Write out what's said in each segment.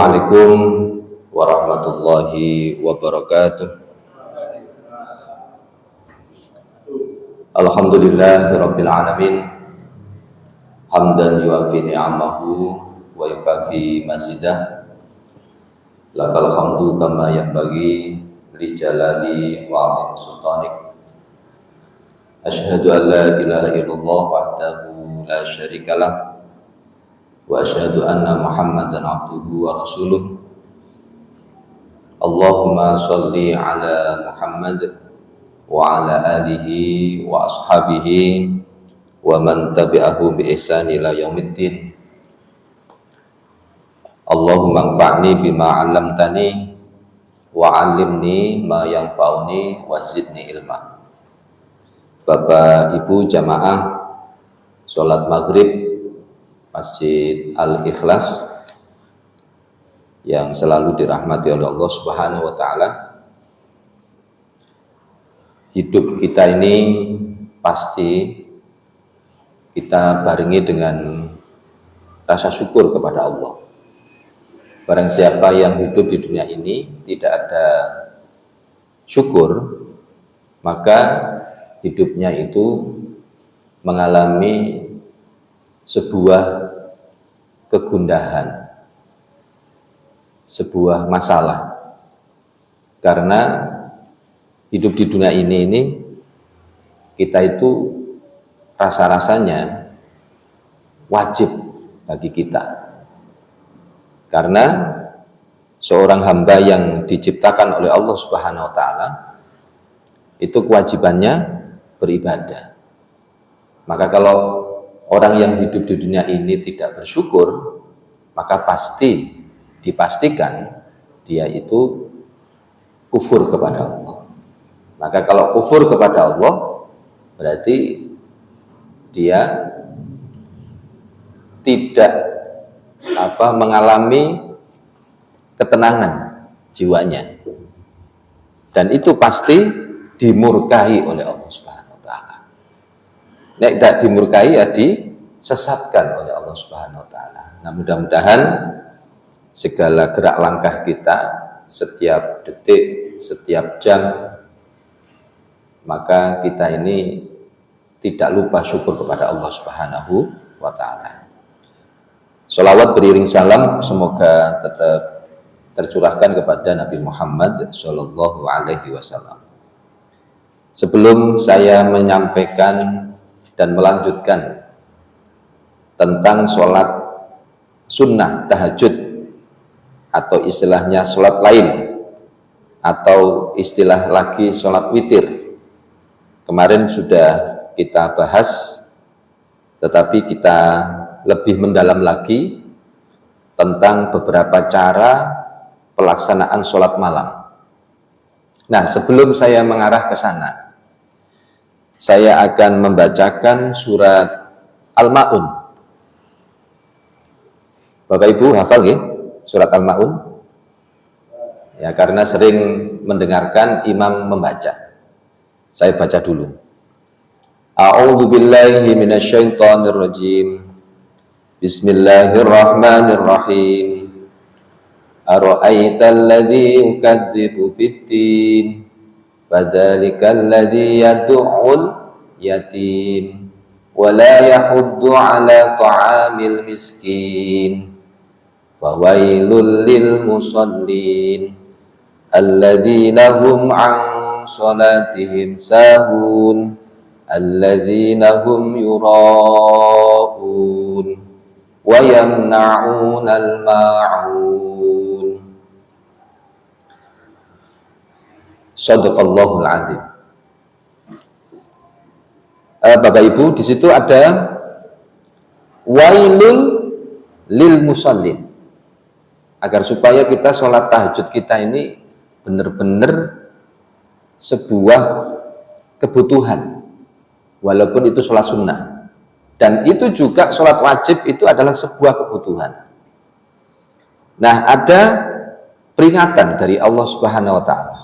Assalamualaikum warahmatullahi wabarakatuh. Alhamdulillahirabbil alamin. Hamdan yuwafi ni'amahu wa yukafi mazidah. Lakal hamdu kama yanbaghi li jalali wa 'azimi sultanik. Asyhadu an la ilaha illallah wahdahu la syarikalah wa asyhadu anna Muhammadan abduhu wa rasuluh. Allahumma shalli ala Muhammad wa ala alihi wa ashabihi wa man tabi'ahu bi ihsan ila yaumiddin. Allahumma anfa'ni bima 'allamtani wa 'allimni ma yanfa'uni wa zidni ilma. Bapak Ibu jamaah salat maghrib Masjid Al-Ikhlas yang selalu dirahmati oleh Allah Subhanahu wa taala. Hidup kita ini pasti kita barengi dengan rasa syukur kepada Allah. Barang siapa yang hidup di dunia ini tidak ada syukur, maka hidupnya itu mengalami sebuah kegundahan, sebuah masalah. Karena hidup di dunia ini kita itu rasa-rasanya wajib bagi kita. Karena seorang hamba yang diciptakan oleh Allah Subhanahu wa taala itu kewajibannya beribadah. Maka kalau orang yang hidup di dunia ini tidak bersyukur, maka pasti dipastikan dia itu kufur kepada Allah. Maka kalau kufur kepada Allah, berarti dia tidak mengalami ketenangan jiwanya. Dan itu pasti dimurkahi oleh Allah Subhanahu wa taala. Nek tidak dimurkahi ya disesatkan oleh Allah Subhanahu wa taala. Nah, mudah-mudahan segala gerak langkah kita setiap detik, setiap jam, maka kita ini tidak lupa syukur kepada Allah Subhanahu wa taala. Sholawat beriring salam semoga tetap tercurahkan kepada Nabi Muhammad Shallallahu Alaihi Wasallam. Sebelum saya menyampaikan dan melanjutkan tentang sholat sunnah tahajud atau istilahnya sholat lain atau istilah lagi sholat witir, kemarin sudah kita bahas, tetapi kita lebih mendalam lagi tentang beberapa cara pelaksanaan sholat malam. Nah, sebelum saya mengarah ke sana, saya akan membacakan surat Al-Ma'un. Bapak Ibu hafal ya surat Al-Ma'un? Ya, karena sering mendengarkan imam membaca. Saya baca dulu. A'udzu billahi minasyaitonir rajim. Bismillahirrahmanirrahim. Ara'aital ladzi yukadzibu bid-din fadzalikal ladzi yad'ul yatim wa la yahuddu 'ala ta'amil miskin fawailul lil musallin alladzina hum 'an salatihim sahun alladzina hum yura'un wa yamna'unal ma'un. Shadaqallahul adzim. Bapak Ibu, di situ ada wailul lil musallin. Agar supaya kita sholat tahajud kita ini benar-benar sebuah kebutuhan, walaupun itu sholat sunnah. Dan itu juga sholat wajib itu adalah sebuah kebutuhan. Nah, ada peringatan dari Allah Subhanahu wa taala.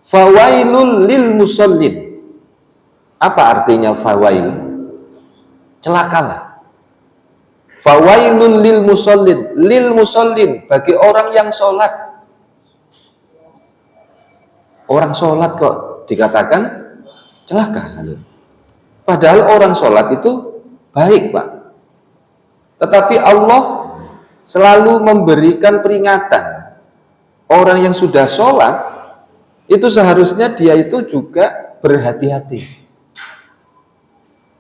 Fawailul lil musallin. Apa artinya fawail? Celakalah. Fawailun lil musallin, bagi orang yang sholat. Orang sholat kok dikatakan celaka. Padahal orang sholat itu baik, Pak. Tetapi Allah selalu memberikan peringatan. Orang yang sudah sholat itu seharusnya dia itu juga berhati-hati.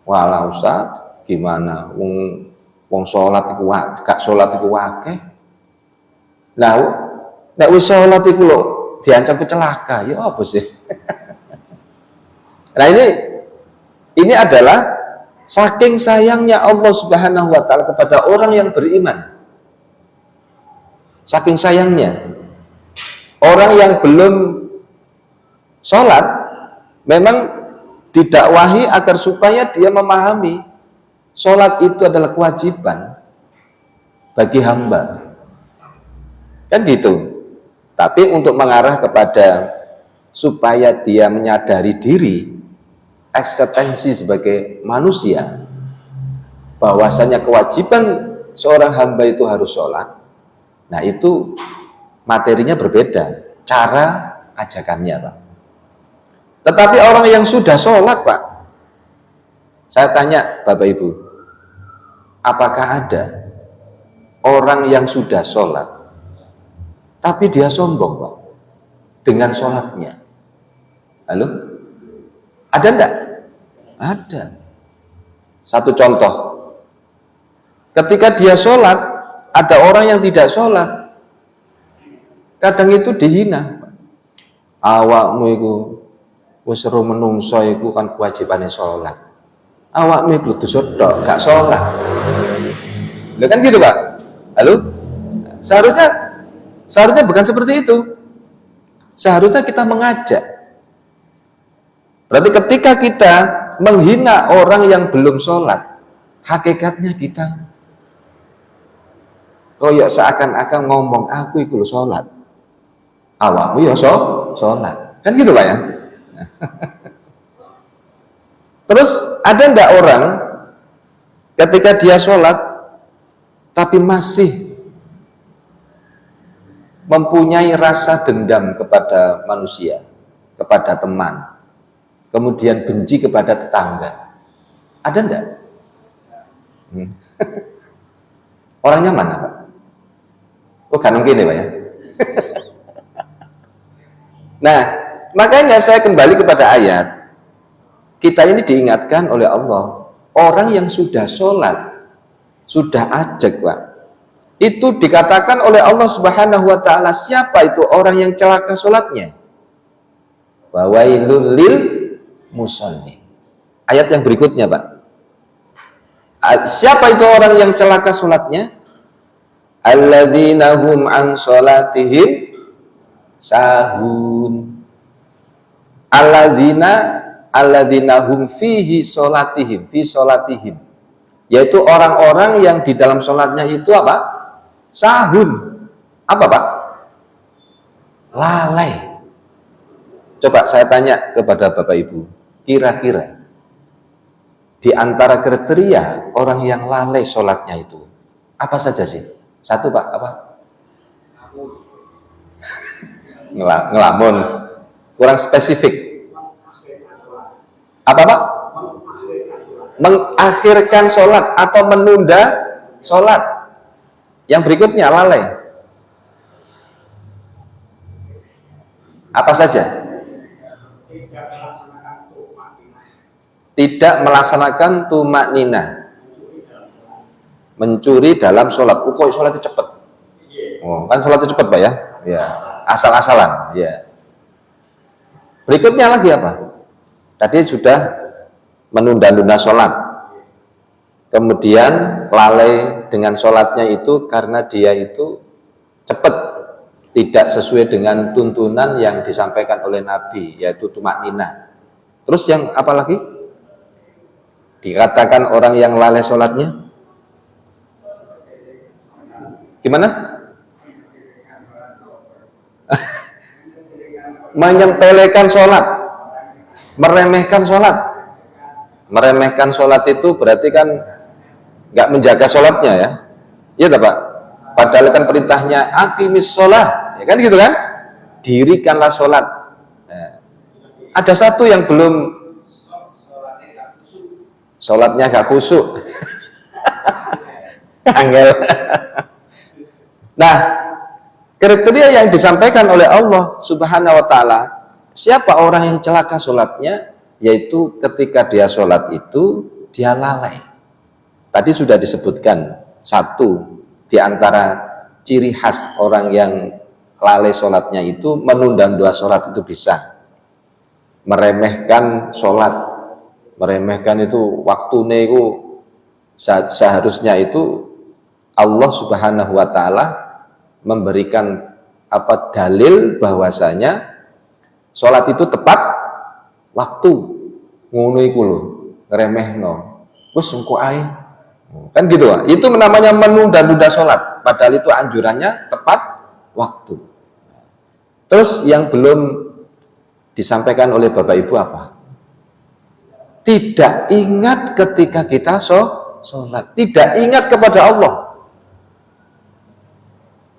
Walah Ustaz, gimana? Wong sholat iku gak sholat iku akeh. Lah nek wis sholat iku lho diancam celaka, ya apa sih? Nah ini adalah saking sayangnya Allah Subhanahu wa taala kepada orang yang beriman. Saking sayangnya orang yang belum sholat memang didakwahi agar supaya dia memahami sholat itu adalah kewajiban bagi hamba, kan gitu. Tapi untuk mengarah kepada supaya dia menyadari diri, eksistensi sebagai manusia, bahwasanya kewajiban seorang hamba itu harus sholat. Nah itu materinya berbeda, cara ajakannya, Pak. Tetapi orang yang sudah sholat, Pak, saya tanya Bapak Ibu, apakah ada orang yang sudah sholat tapi dia sombong, Pak, dengan sholatnya? Halo? Ada enggak? Ada. Satu contoh, ketika dia sholat, ada orang yang tidak sholat, kadang itu dihina. Awakmu itu wis seru menungso iku kan kewajibannya sholat. Awakmu itu dosa tok, gak sholat. Loh kan gitu, Pak? Halo? Seharusnya bukan seperti itu. Seharusnya kita mengajak. Berarti ketika kita menghina orang yang belum sholat, hakikatnya kita koyok seakan-akan ngomong aku itu sholat, awakmu ya sholat, kan gitu, Pak ya. Terus ada ndak orang ketika dia sholat tapi masih mempunyai rasa dendam kepada manusia, kepada teman, kemudian benci kepada tetangga? Ada ndak? Orangnya mana, Pak? Oh, kan mungkin ya, Pak ya. Nah, makanya saya kembali kepada ayat. Kita ini diingatkan oleh Allah, orang yang sudah sholat, sudah ajak, Pak, itu dikatakan oleh Allah Subhanahu wa taala, siapa itu orang yang celaka sholatnya? Wawailul lil musallin. Ayat yang berikutnya, Pak. Siapa itu orang yang celaka sholatnya? Alladzina hum an sholatihim sahun. Alladzina hum fihi sholatihim, fi sholatihim, yaitu orang-orang yang di dalam sholatnya itu apa? Sahun. Apa, Pak? Lalai. Coba saya tanya kepada Bapak Ibu, kira-kira di antara kriteria orang yang lalai sholatnya itu apa saja sih? Satu, Pak, apa? Ngelamun. Kurang spesifik. Apa, Pak? Mengakhirkan sholat atau menunda sholat. Yang berikutnya lalai. Apa saja? Tidak melaksanakan tumak ninah, mencuri dalam sholat. Kok sholatnya cepat? Oh, kan sholatnya cepat, Pak ya? Ya, asal-asalan. Ya. Berikutnya lagi apa? Tadi sudah menunda-nunda sholat, kemudian lalai dengan sholatnya itu karena dia itu cepat, tidak sesuai dengan tuntunan yang disampaikan oleh Nabi, yaitu tumak ninah. Terus yang apa lagi? Dikatakan orang yang lalai sholatnya gimana? Menyepelekan sholat, meremehkan sholat. Meremehkan sholat itu berarti kan nggak menjaga sholatnya ya. Iya tak Pak? Padahal kan perintahnya aqimis sholah, ya kan gitu kan? Dirikanlah sholat. Nah, ada satu yang belum, sholatnya gak khusyuk. Angel. Nah, kriteria yang disampaikan oleh Allah Subhanahu wa taala, siapa orang yang celaka sholatnya, yaitu ketika dia sholat itu dia lalai. Tadi sudah disebutkan satu di antara ciri khas orang yang lalai sholatnya itu menunda-nunda sholat itu bisa meremehkan sholat, meremehkan itu waktunya itu seharusnya itu Allah Subhanahu wa taala memberikan dalil bahwasanya sholat itu tepat waktu, ngono iku lho, ngremehno wis engko ae, kan gitu lah. Itu namanya menunda-nunda sholat, padahal itu anjurannya tepat waktu. Terus yang belum disampaikan oleh Bapak Ibu apa? Tidak ingat ketika kita sholat, tidak ingat kepada Allah.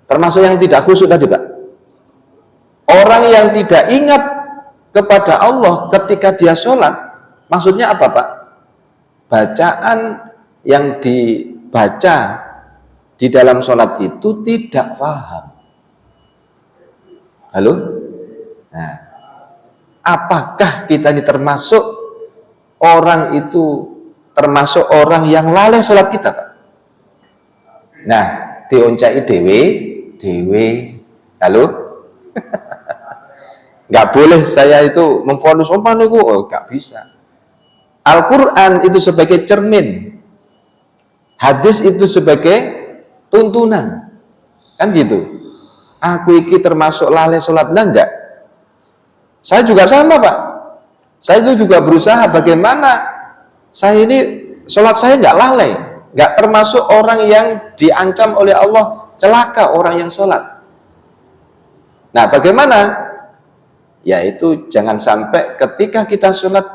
Termasuk yang tidak khusyuk tadi Pak. Orang yang tidak ingat kepada Allah ketika dia sholat, maksudnya apa Pak? Bacaan yang dibaca di dalam sholat itu tidak paham. Halo? Nah, apakah kita ini termasuk orang itu, termasuk orang yang lalai sholat kita Pak? Nah, dioncai dewe, halo? Nggak boleh saya itu memfonis nggak bisa. Al-Quran itu sebagai cermin, hadis itu sebagai tuntunan, kan gitu. Aku iki termasuk lalai sholat enggak? Saya juga sama Pak. Saya itu juga berusaha bagaimana saya ini sholat saya nggak lalai, nggak termasuk orang yang diancam oleh Allah celaka orang yang sholat. Nah, bagaimana? Yaitu jangan sampai ketika kita sholat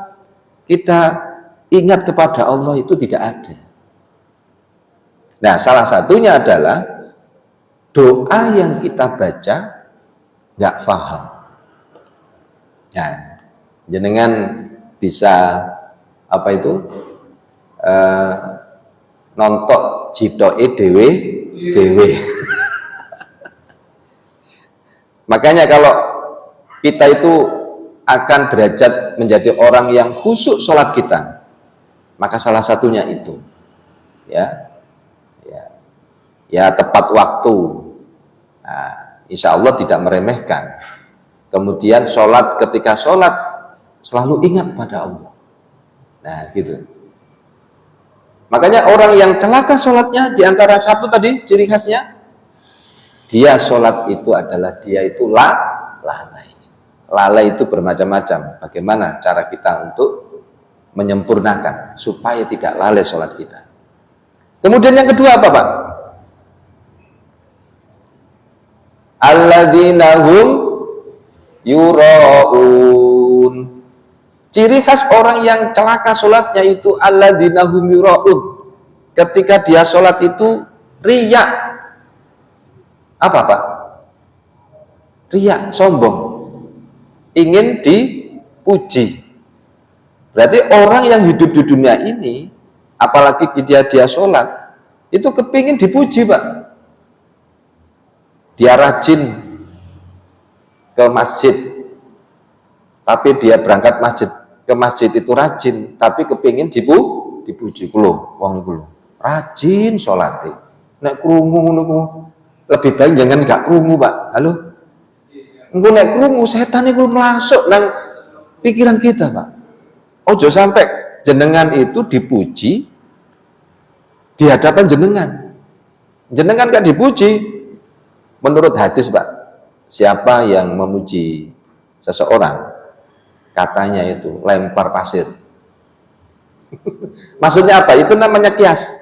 kita ingat kepada Allah itu tidak ada. Nah, salah satunya adalah doa yang kita baca nggak paham. Nah, jenengan bisa nonton jidoke dewe. Makanya kalau kita itu akan derajat menjadi orang yang khusyuk sholat kita, maka salah satunya itu ya tepat waktu. Nah, insya Allah tidak meremehkan. Kemudian sholat, ketika sholat selalu ingat pada Allah. Nah gitu. Makanya orang yang celaka sholatnya, diantara satu tadi ciri khasnya, dia sholat itu adalah dia itu lalai. Lalai itu bermacam-macam. Bagaimana cara kita untuk menyempurnakan supaya tidak lalai sholat kita. Kemudian yang kedua apa Pak? Alladzina hum yura'un. Ciri khas orang yang celaka sholatnya itu alladzina hum yura'un. Ketika dia sholat itu riya. Apa Pak? Riya, sombong. Ingin dipuji. Berarti orang yang hidup di dunia ini, apalagi dia sholat, itu kepingin dipuji Pak. Dia rajin ke masjid, tapi dia berangkat ke masjid itu rajin, tapi kepingin dipuji. Kulo, wong kulo rajin sholat. Nek krungu lebih baik jangan gak krungu Pak. Halo? Engko nek krungu setan iku masuk nang pikiran kita Pak. Ojo sampai jenengan itu dipuji di hadapan jenengan. Jenengan gak dipuji. Menurut hadis Pak, siapa yang memuji seseorang, katanya itu lempar pasir. Maksudnya apa? Itu namanya kias.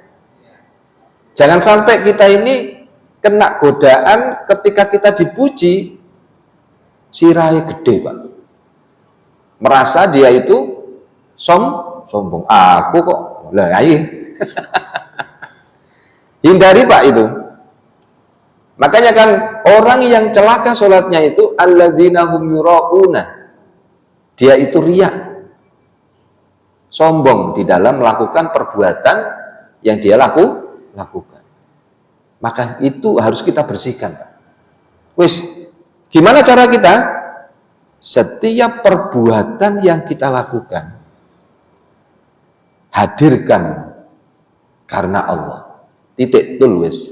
Jangan sampai kita ini kena godaan ketika kita dipuji, sirai gede Pak. Merasa dia itu sombong. Aku kok lah ayo. Hindari Pak itu. Makanya kan orang yang celaka sholatnya itu alladzina hum yura'una. Dia itu riya. Sombong di dalam melakukan perbuatan yang dia lakukan. Maka itu harus kita bersihkan. Wis, gimana cara kita? Setiap perbuatan yang kita lakukan, hadirkan karena Allah. Titik tulis.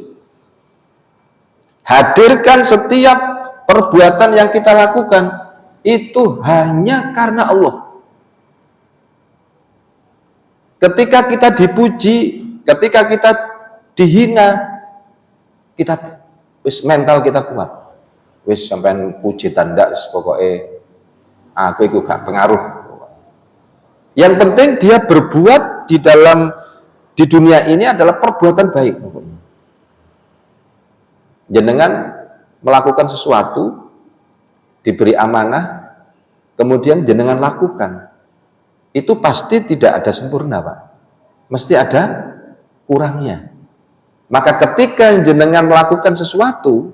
Hadirkan setiap perbuatan yang kita lakukan itu hanya karena Allah. Ketika kita dipuji, ketika kita dihina, kita mental kita kuat. Wis sampean puji tanda pokoknya aku itu gak pengaruh. Yang penting dia berbuat di dunia ini adalah perbuatan baik. Jenengan melakukan sesuatu, diberi amanah, kemudian jenengan lakukan, itu pasti tidak ada sempurna Pak, mesti ada kurangnya. Maka ketika jenengan melakukan sesuatu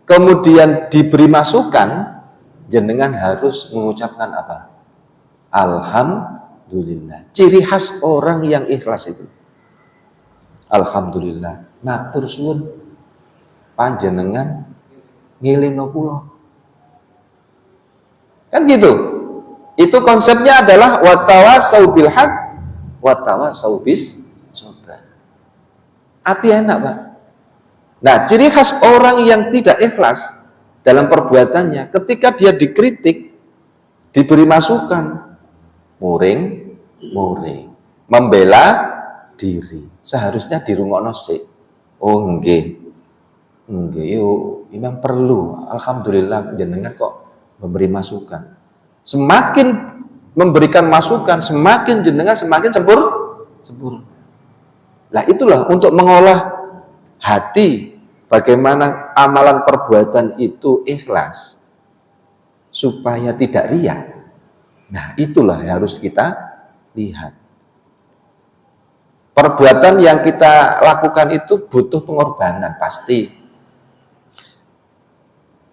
kemudian diberi masukan, jenengan harus mengucapkan apa? Alhamdulillah. Ciri khas orang yang ikhlas itu alhamdulillah, matur suwun panjenengan ngelingo kula. Kan gitu. Itu konsepnya adalah watawasau bil haq watawasau bis sabr. Hati enak Pak. Nah, ciri khas orang yang tidak ikhlas dalam perbuatannya, ketika dia dikritik, diberi masukan, muring, membela diri. Seharusnya dirungokno sik. Oh nggih. Yo, memang perlu. Alhamdulillah jenengan kok memberi masukan. Semakin memberikan masukan, semakin jenengan semakin sempurna. Lah itulah untuk mengolah hati, bagaimana amalan perbuatan itu ikhlas supaya tidak riya. Nah, itulah yang harus kita lihat. Perbuatan yang kita lakukan itu butuh pengorbanan, pasti.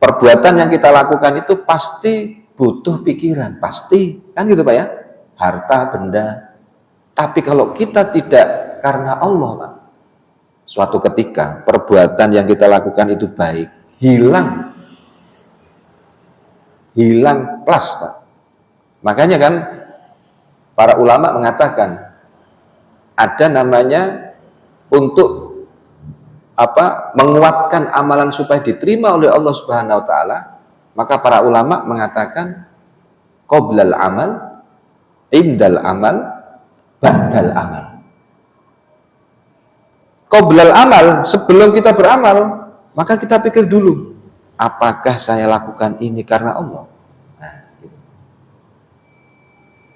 Perbuatan yang kita lakukan itu pasti butuh pikiran, pasti. Kan gitu Pak ya? Harta, benda. Tapi kalau kita tidak karena Allah Pak, suatu ketika perbuatan yang kita lakukan itu baik, hilang plus Pak. Makanya kan para ulama mengatakan ada namanya untuk menguatkan amalan supaya diterima oleh Allah Subhanahu wa taala, maka para ulama mengatakan qoblal amal, indal amal, ba'dal amal. Qoblal amal, sebelum kita beramal, maka kita pikir dulu, apakah saya lakukan ini karena Allah? Nah, gitu.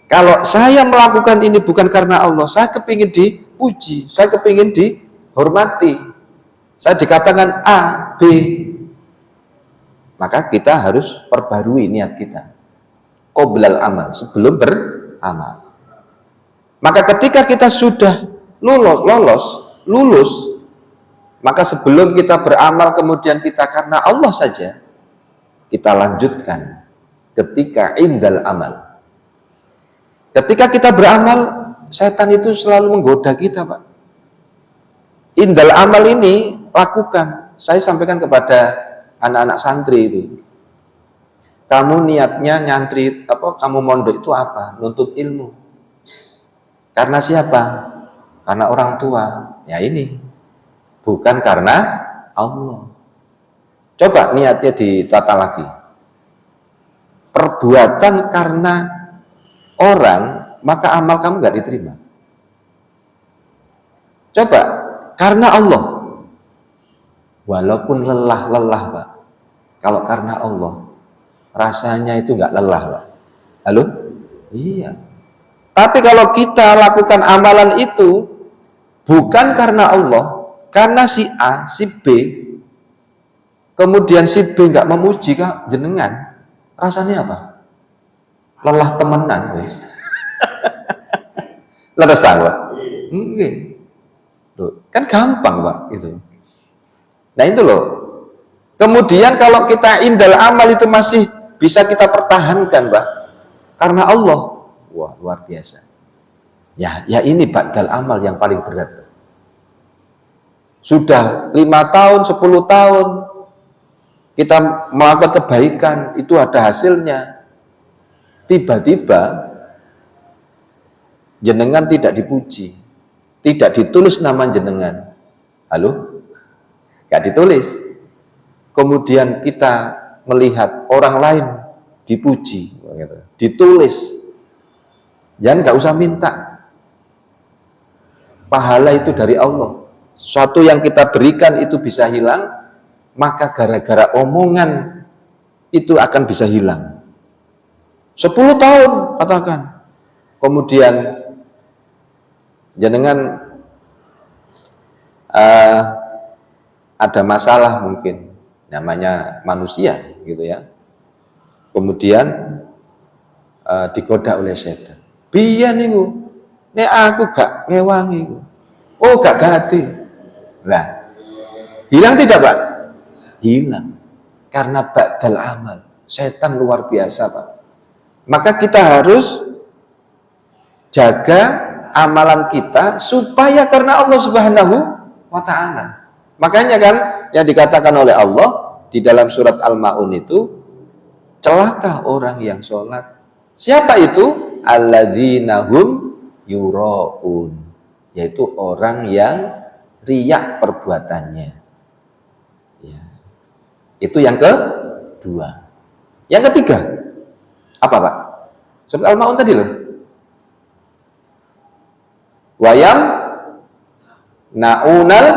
Kalau saya melakukan ini bukan karena Allah, saya kepingin dipuji, saya kepingin dihormati, saya dikatakan A, B, maka kita harus perbarui niat kita. Qoblal amal, sebelum beramal. Maka ketika kita sudah lulus, maka sebelum kita beramal kemudian kita karena Allah saja, kita lanjutkan ketika indal amal. Ketika kita beramal, setan itu selalu menggoda kita Pak. Indal amal ini lakukan. Saya sampaikan kepada anak-anak santri itu. Kamu niatnya nyantri kamu mondok itu apa? Nuntut ilmu. Karena siapa? Karena orang tua. Ya ini. Bukan karena Allah. Coba niatnya ditata lagi. Perbuatan karena orang, maka amal kamu nggak diterima. Coba karena Allah. Walaupun lelah Pak. Kalau karena Allah, rasanya itu nggak lelah Pak. Halo? Iya. Tapi kalau kita lakukan amalan itu bukan karena Allah, karena si A, si B, kemudian si B nggak memuji Kak jenengan, rasanya apa? Lelah temenan, wes. Leres Pak. Nggih. Loh, kan gampang Pak itu. Nah itu loh. Kemudian kalau kita indal amal itu masih bisa kita pertahankan Pak, karena Allah. Wah luar biasa. Ya ini ba'dal amal yang paling berat. Sudah 5 tahun, 10 tahun kita melakukan kebaikan, itu ada hasilnya. Tiba-tiba jenengan tidak dipuji, tidak ditulis nama jenengan. Halo? Gak ditulis. Kemudian kita melihat orang lain dipuji, ditulis. Jangan gak usah minta. Pahala itu dari Allah. Suatu yang kita berikan itu bisa hilang, maka gara-gara omongan itu akan bisa hilang. 10 tahun katakan. Kemudian jenengan ada masalah mungkin, namanya manusia gitu ya. Kemudian digoda oleh setan. Biyen niku nek aku gak ngewangi. Oh gak ganti. Nah, hilang tidak Pak? Hilang. Karena ba'dal amal. Setan luar biasa Pak. Maka kita harus jaga amalan kita supaya karena Allah Subhanahu wa ta'ala. Makanya kan yang dikatakan oleh Allah di dalam surat Al-Ma'un itu, celaka orang yang sholat. Siapa itu? Alladzina hum yura'un, yaitu orang yang riya perbuatannya. Ya. Itu yang kedua. Yang ketiga apa Pak? Surat Al-Ma'un tadi loh. Wayam na'unal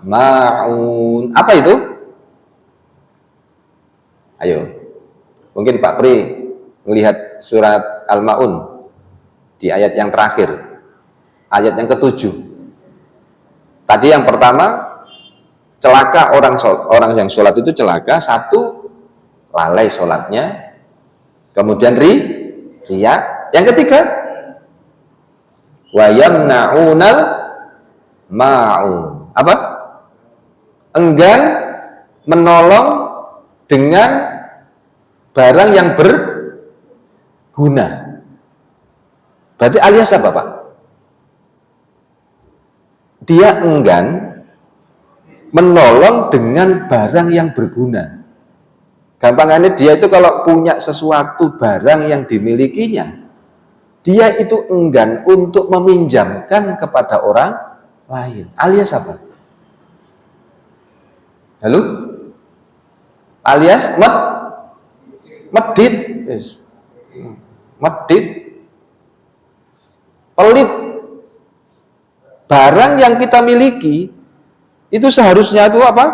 ma'un. Apa itu? Ayo. Mungkin Pak Pri melihat surat Al-Ma'un di ayat yang terakhir. Ayat yang ke-7. Tadi yang pertama, celaka orang yang sholat itu celaka. Satu, lalai sholatnya. Kemudian riya. Yang ketiga, wa yamna'unal ma'un. Apa? Enggan menolong dengan barang yang berguna. Berarti alias apa Pak? Dia enggan menolong dengan barang yang berguna. Gampangannya dia itu kalau punya sesuatu barang yang dimilikinya, dia itu enggan untuk meminjamkan kepada orang lain. Alias apa? Halo? Alias medit. Yes. Medit. Pelit. Barang yang kita miliki itu seharusnya itu apa?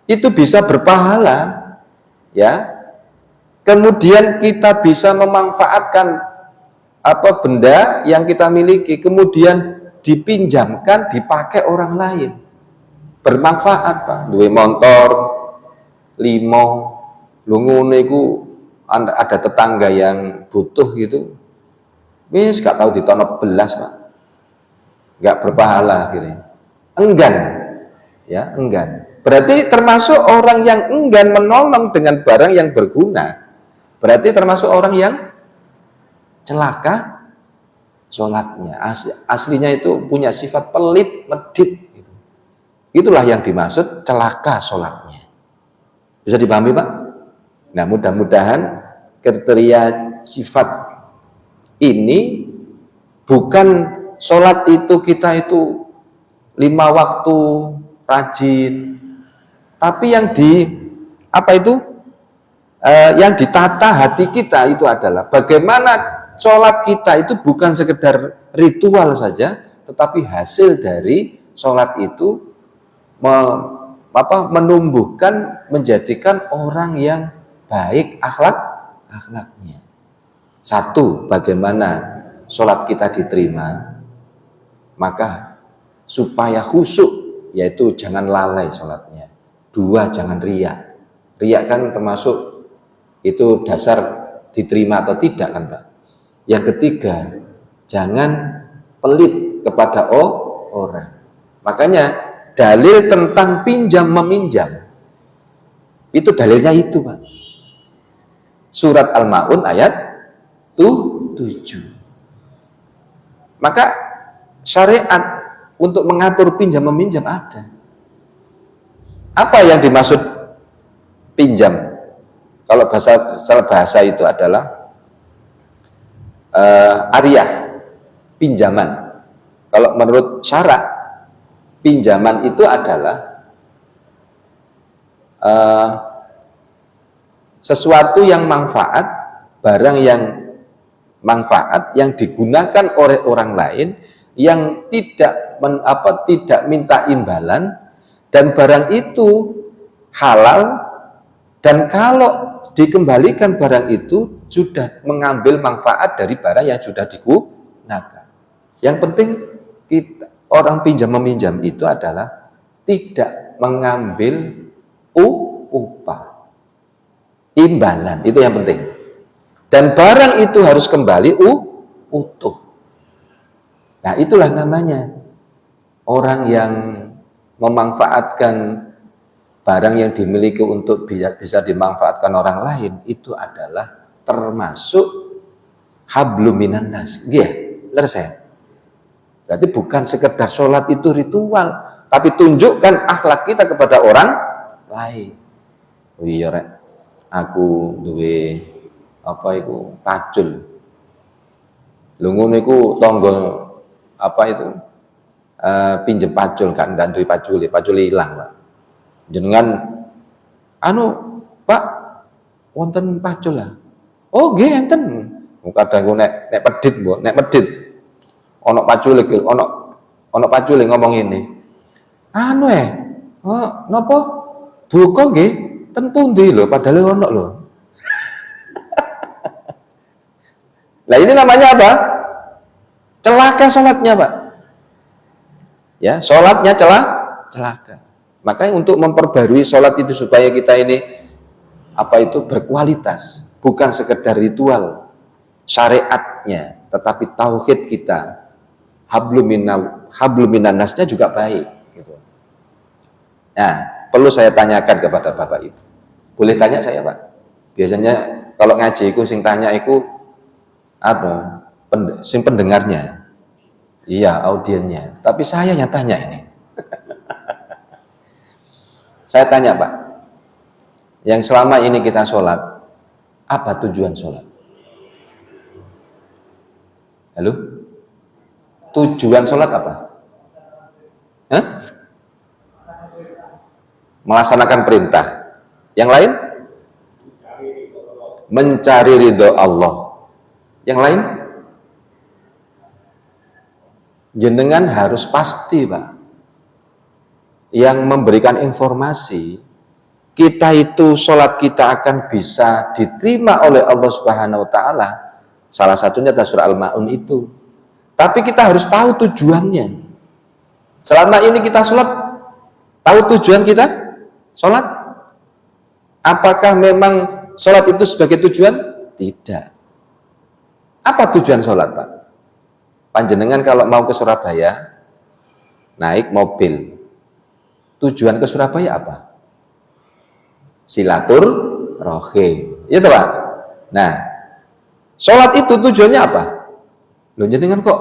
Itu bisa berpahala. Ya, kemudian kita bisa memanfaatkan apa benda yang kita miliki, kemudian dipinjamkan, dipakai orang lain, bermanfaat Pak. Duwe motor, limo, lungu niku ada tetangga yang butuh gitu, wis gak tahu ditono belas Pak, gak berpahala akhirnya, enggan, ya enggan. Berarti termasuk orang yang enggan menolong dengan barang yang berguna. Berarti termasuk orang yang celaka sholatnya. Aslinya itu punya sifat pelit, medit. Itulah yang dimaksud celaka sholatnya. Bisa dipahami Pak? Nah mudah-mudahan kriteria sifat ini bukan sholat itu kita itu 5 waktu rajin, tapi yang yang ditata hati kita itu adalah bagaimana sholat kita itu bukan sekedar ritual saja, tetapi hasil dari sholat itu menumbuhkan, menjadikan orang yang baik akhlaknya. Satu, bagaimana sholat kita diterima, maka supaya khusyuk, yaitu jangan lalai sholatnya. 2, jangan riya. Riya kan termasuk itu dasar diterima atau tidak kan Pak. Yang ketiga, jangan pelit kepada orang. Makanya dalil tentang pinjam meminjam itu dalilnya itu, Pak. Surat Al-Maun ayat 7. Maka syariat untuk mengatur pinjam meminjam ada. Apa yang dimaksud pinjam? Kalau bahasa itu adalah ariyah, pinjaman. Kalau menurut syarak, pinjaman itu adalah sesuatu yang manfaat, barang yang manfaat yang digunakan oleh orang lain yang tidak minta imbalan, dan barang itu halal, dan kalau dikembalikan barang itu sudah mengambil manfaat dari barang yang sudah digunakan. Yang penting orang pinjam meminjam itu adalah tidak mengambil upah, imbalan, itu yang penting. Dan barang itu harus kembali utuh. Nah, itulah namanya orang yang memanfaatkan barang yang dimiliki untuk bisa dimanfaatkan orang lain, itu adalah termasuk hablum minan nas. Selesai. Berarti bukan sekedar sholat itu ritual, tapi tunjukkan akhlak kita kepada orang lain. Oh iya rek, aku duwe pacul. Lho ngono iku tangga pinjem pacul, kan ndak duwe pacul hilang, Pak. Jenengan Pak, wonten pacul lah. Oh nggih enten. Kadang nek pedhit, Mbok, nek pedhit ana pacul iki, ana pacul ngomong ini. Napa? Duka nggih, ten pundi lho, padahal ono lho. Nah, ini namanya apa? Celaka sholatnya, Pak. Ya, sholatnya celaka. Makanya untuk memperbarui sholat itu supaya kita ini berkualitas, bukan sekedar ritual syariatnya, tetapi tauhid kita, hablum minan nasnya juga baik gitu. Nah, perlu saya tanyakan kepada Bapak Ibu. Boleh tanya saya, Pak? Biasanya kalau ngaji iku sing tanya iku sing pendengarnya. Iya, audiennya. Tapi saya yang tanya ini. Saya tanya, Pak, yang selama ini kita sholat, apa tujuan sholat? Halo? Tujuan sholat apa? Melaksanakan perintah. Yang lain? Mencari ridho Allah. Yang lain? Jenengan harus pasti, Pak, yang memberikan informasi kita itu sholat kita akan bisa diterima oleh Allah Subhanahu wa Ta'ala. Salah satunya adalah surah Al-Maun itu. Tapi kita harus tahu tujuannya. Selama ini kita sholat, tahu tujuan kita sholat? Apakah memang sholat itu sebagai tujuan? Tidak. Apa tujuan sholat, Pak? Panjenengan kalau mau ke Surabaya, naik mobil, tujuan ke Surabaya apa? Silaturahim, itu Pak. Nah, sholat itu tujuannya apa? Loh, jenengan kok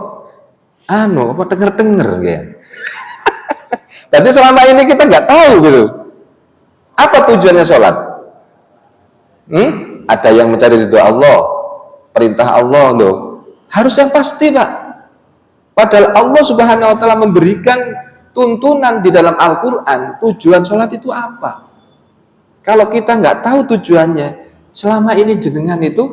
denger ya? Berarti selama ini kita nggak tahu gitu. Apa tujuannya sholat? Ada yang mencari ridho Allah, perintah Allah loh. Harus yang pasti, Pak. Padahal Allah Subhanahu wa Ta'ala memberikan tuntunan di dalam Al-Quran, tujuan sholat itu apa? Kalau kita nggak tahu tujuannya, selama ini jenengan itu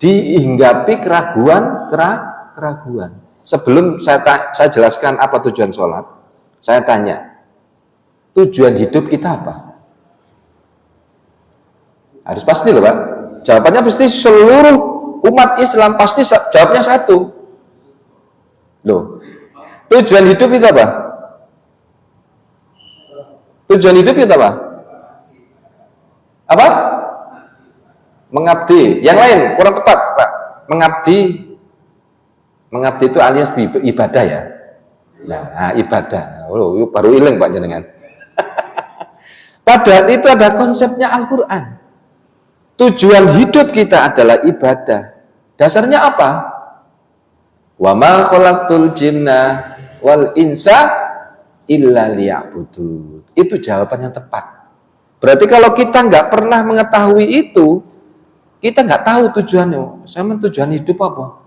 dihinggapi keraguan. Sebelum saya jelaskan apa tujuan sholat, saya tanya, tujuan hidup kita apa? Harus pasti loh, Pak. Jawabannya pasti seluruh umat Islam pasti jawabnya satu. Loh, tujuan hidup itu apa? Tujuan hidup itu apa? Apa? Mengabdi. Yang lain kurang tepat, Pak. Mengabdi Mengabdi itu alias ibadah ya. Nah, ibadah. Oh, baru ileng Pak jenengan. Padahal itu ada konsepnya Al-Quran. Tujuan hidup kita adalah ibadah. Dasarnya apa? Wa ma khalaqtul jinna wal insa illa liya'budun. Itu jawaban yang tepat. Berarti kalau kita nggak pernah mengetahui itu, kita nggak tahu tujuannya. Sama tujuan hidup apa?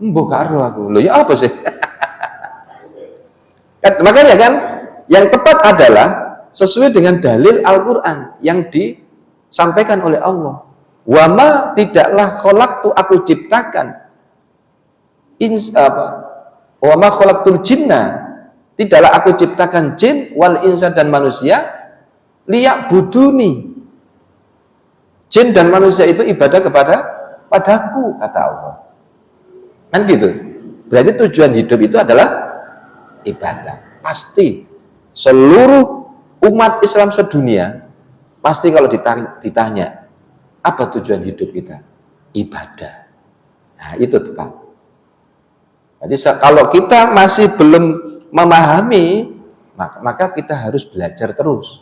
Mbok karo aku. Loh ya apa sih? Makanya kan yang tepat adalah sesuai dengan dalil Al-Quran yang disampaikan oleh Allah. Wama tidaklah khalaqtu aku ciptakan wama khalaqtul jinna tidaklah aku ciptakan jin wal insa dan manusia liya'buduni. Jin dan manusia itu ibadah padaku kata Allah. Kan gitu. Berarti tujuan hidup itu adalah ibadah. Pasti seluruh umat Islam sedunia pasti kalau ditanya apa tujuan hidup kita? Ibadah. Nah, itu tepat. Jadi kalau kita masih belum memahami, maka kita harus belajar terus.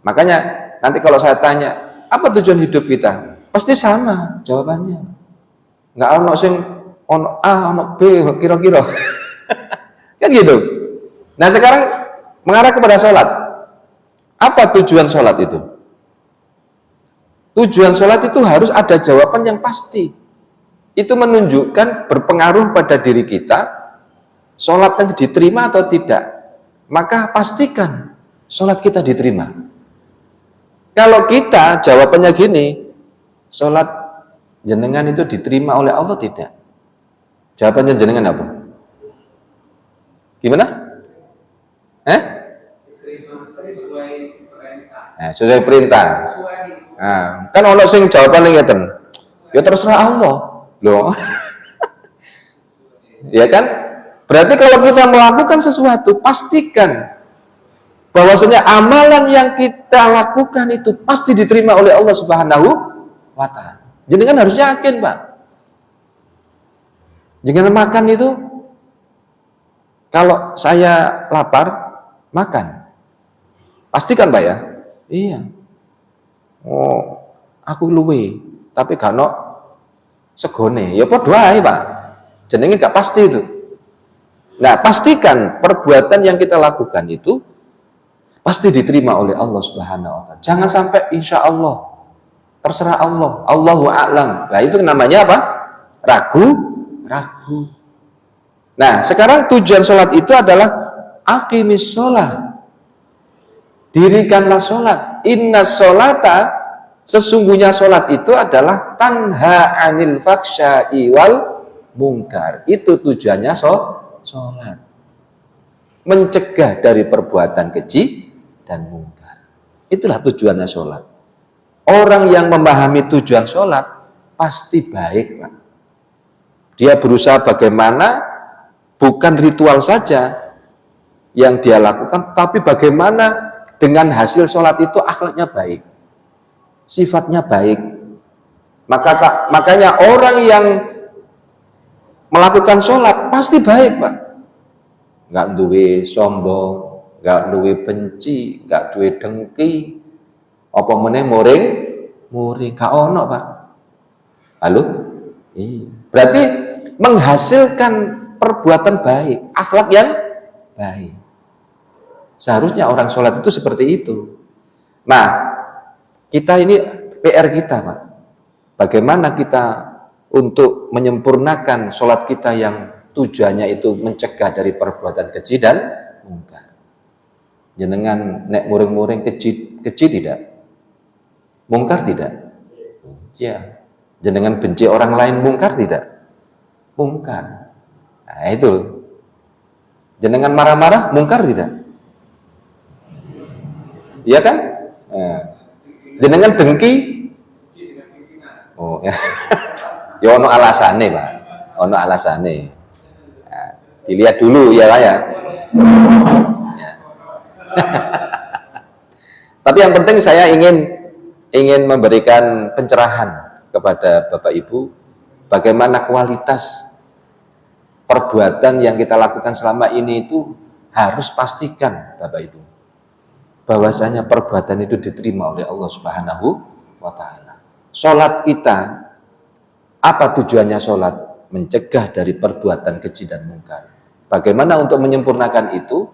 Makanya nanti kalau saya tanya, apa tujuan hidup kita? Pasti sama jawabannya. Nggak ono sing ono A, ono B, kira-kira. Kan gitu. Nah sekarang mengarah kepada sholat. Apa tujuan sholat itu? Tujuan sholat itu harus ada jawaban yang pasti. Itu menunjukkan berpengaruh pada diri kita, sholatnya diterima atau tidak. Maka pastikan sholat kita diterima. Kalau kita jawabannya gini, sholat jenengan itu diterima oleh Allah tidak? Jawabannya jenengan apa? Gimana? Sesuai perintah. Nah, kan ono sing jawabannya ngeten. Ya terserah Allah. Loh. Ya kan? Berarti kalau kita melakukan sesuatu, pastikan bahwasanya amalan yang kita lakukan itu pasti diterima oleh Allah Subhanahu wa taala. Jadi kan harus yakin, Pak. Jangan makan itu kalau saya lapar, makan. Pastikan, Pak ya? Iya. Oh, aku luwe, tapi gak ono segone. Ya padha ae, Pak. Jenenge gak pasti itu. Nah, pastikan perbuatan yang kita lakukan itu pasti diterima oleh Allah Subhanahu wa taala. Jangan sampai insya Allah, terserah Allah, Allahu a'lam. Nah, itu namanya apa? Ragu. Nah, sekarang tujuan sholat itu adalah aqimis sholat. Dirikanlah sholat. Inna sholata, sesungguhnya sholat itu adalah tanha anil faksya'i wal mungkar. Itu tujuannya sholat. Mencegah dari perbuatan keji dan mungkar. Itulah tujuannya sholat. Orang yang memahami tujuan sholat pasti baik, Pak. Dia berusaha bagaimana bukan ritual saja yang dia lakukan, tapi bagaimana dengan hasil sholat itu akhlaknya baik, sifatnya baik. Makanya orang yang melakukan sholat pasti baik, Pak. Nggak duwe sombong, nggak duwe benci, nggak duwe dengki, apa meneh muring, gak ono, Pak. Halo? Berarti menghasilkan perbuatan baik, akhlak yang baik. Seharusnya orang sholat itu seperti itu. Nah, kita ini PR kita, Pak. Bagaimana kita untuk menyempurnakan sholat kita yang tujuannya itu mencegah dari perbuatan keji dan mungkar. Jenengan nek muring-muring keji tidak? Mungkar tidak? Ya. Jenengan benci orang lain mungkar tidak? Mungkar. Nah, itu. Jenengan marah-marah mungkar tidak? Iya kan? Jenengan dengki? Oh ya. Ya ono alasane, Pak. Ono alasane. Nah, dilihat dulu ya lah ya. Tapi yang penting saya ingin memberikan pencerahan kepada Bapak Ibu bagaimana kualitas perbuatan yang kita lakukan selama ini itu harus pastikan Bapak Ibu bahwasanya perbuatan itu diterima oleh Allah Subhanahu wa taala. Salat kita, apa tujuannya salat? Mencegah dari perbuatan keji dan mungkar. Bagaimana untuk menyempurnakan itu?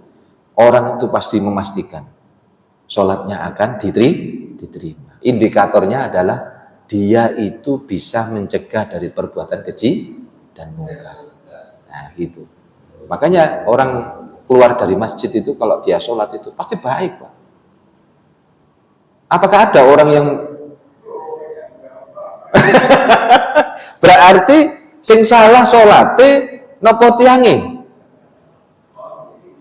Orang itu pasti memastikan salatnya akan diterima. Indikatornya adalah dia itu bisa mencegah dari perbuatan keji dan mungkar. Nah, gitu. Makanya orang keluar dari masjid itu kalau dia sholat itu pasti baik, Pak. Apakah ada orang yang berarti sing salah sholate nopo tiange?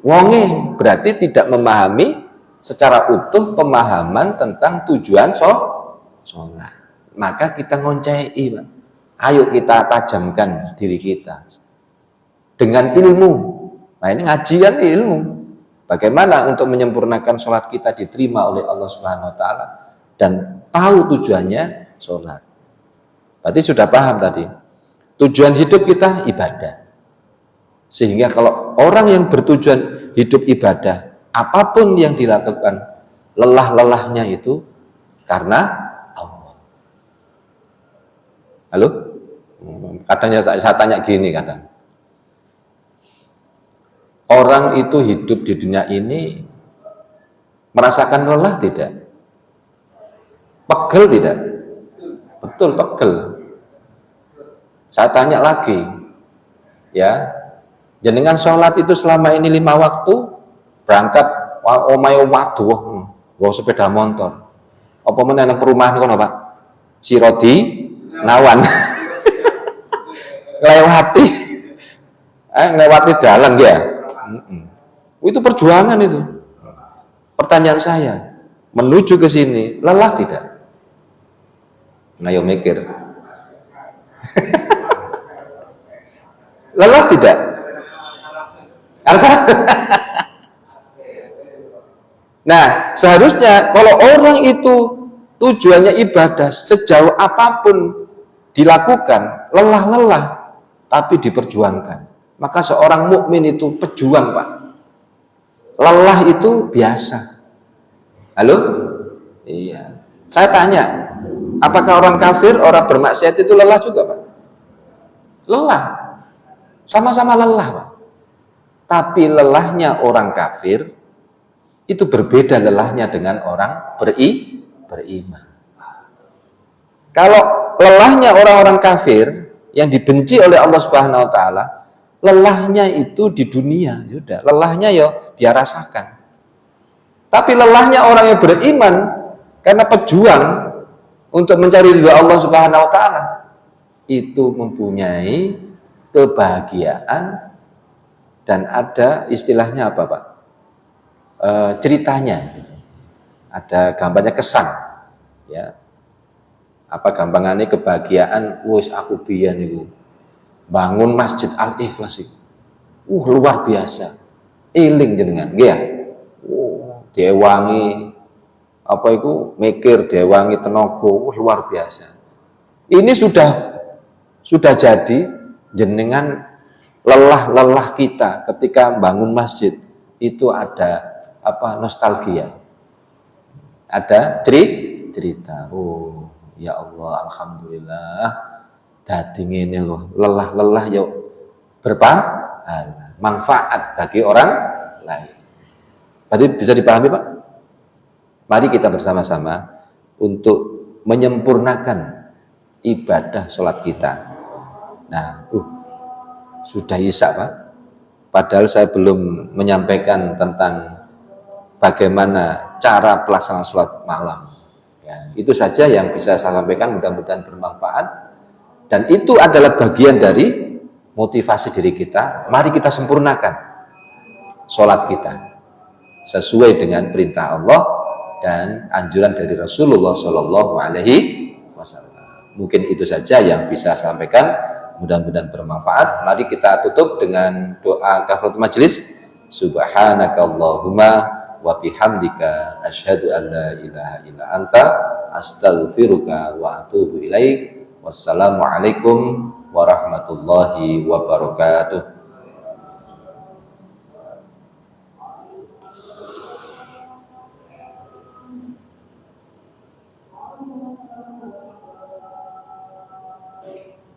Wonge berarti tidak memahami secara utuh pemahaman tentang tujuan sholat. Maka kita ngoncei, Pak. Ayo kita tajamkan diri kita dengan ilmu. Nah, ini ngajian ilmu. Bagaimana untuk menyempurnakan sholat kita diterima oleh Allah Subhanahu wa taala dan tahu tujuannya sholat. Berarti sudah paham tadi. Tujuan hidup kita ibadah. Sehingga kalau orang yang bertujuan hidup ibadah, apapun yang dilakukan, lelah-lelahnya itu karena Allah. Halo? Kadang saya tanya gini kadang. Orang itu hidup di dunia ini merasakan lelah tidak? Pegel tidak? Betul, pegel. Saya tanya lagi, ya, jenengan sholat itu selama ini 5 waktu, berangkat omai waduh, bawa sepeda motor. Apa mana yang perumahan kono, Pak? Sirodi Nawan. Ngelewati jalan ya. Itu perjuangan itu. Pertanyaan saya, menuju ke sini lelah tidak? Nah, ayo mikir. Lelah tidak? Nah, seharusnya kalau orang itu tujuannya ibadah, sejauh apapun dilakukan, lelah-lelah, tapi diperjuangkan. Maka seorang mukmin itu pejuang, Pak. Lelah itu biasa. Halo? Iya. Saya tanya, apakah orang kafir, orang bermaksiat itu lelah juga, Pak? Lelah. Sama-sama lelah, Pak. Tapi lelahnya orang kafir itu berbeda lelahnya dengan orang beriman. Kalau lelahnya orang-orang kafir yang dibenci oleh Allah Subhanahu wa taala, lelahnya itu di dunia, sudah. Lelahnya ya dia rasakan. Tapi lelahnya orang yang beriman karena pejuang untuk mencari ridha Allah Subhanahu wa taala, itu mempunyai kebahagiaan dan ada istilahnya apa, Pak? Ceritanya. Ada gambarnya kesan, ya. Apa gampangannya kebahagiaan, wis aku biyen niku bangun Masjid Al-Ikhlas itu. Luar biasa. Eling jenengan, nggih ya. Dewangi apa itu mikir dewangi tenaga, luar biasa. Ini sudah jadi jenengan lelah-lelah kita ketika bangun masjid itu ada apa nostalgia. Ada cerita. Oh, ya Allah, alhamdulillah. Dadi ngene loh, lelah-lelah yuk berpahala, manfaat bagi orang lain. Berarti bisa dipahami, Pak? Mari kita bersama-sama untuk menyempurnakan ibadah sholat kita. Nah, sudah isya, Pak. Padahal saya belum menyampaikan tentang bagaimana cara pelaksanaan sholat malam. Ya, itu saja yang bisa saya sampaikan, mudah-mudahan bermanfaat. Dan itu adalah bagian dari motivasi diri kita. Mari kita sempurnakan sholat kita sesuai dengan perintah Allah dan anjuran dari Rasulullah Shallallahu Alaihi Wasallam. Mungkin itu saja yang bisa saya sampaikan. Mudah-mudahan bermanfaat. Mari kita tutup dengan doa kafaratul majelis. Subhanakallahumma wa bihamdika asyhadu an la ilaha illa anta astaghfiruka wa atubu ilaik. Wassalamualaikum warahmatullahi wabarakatuh.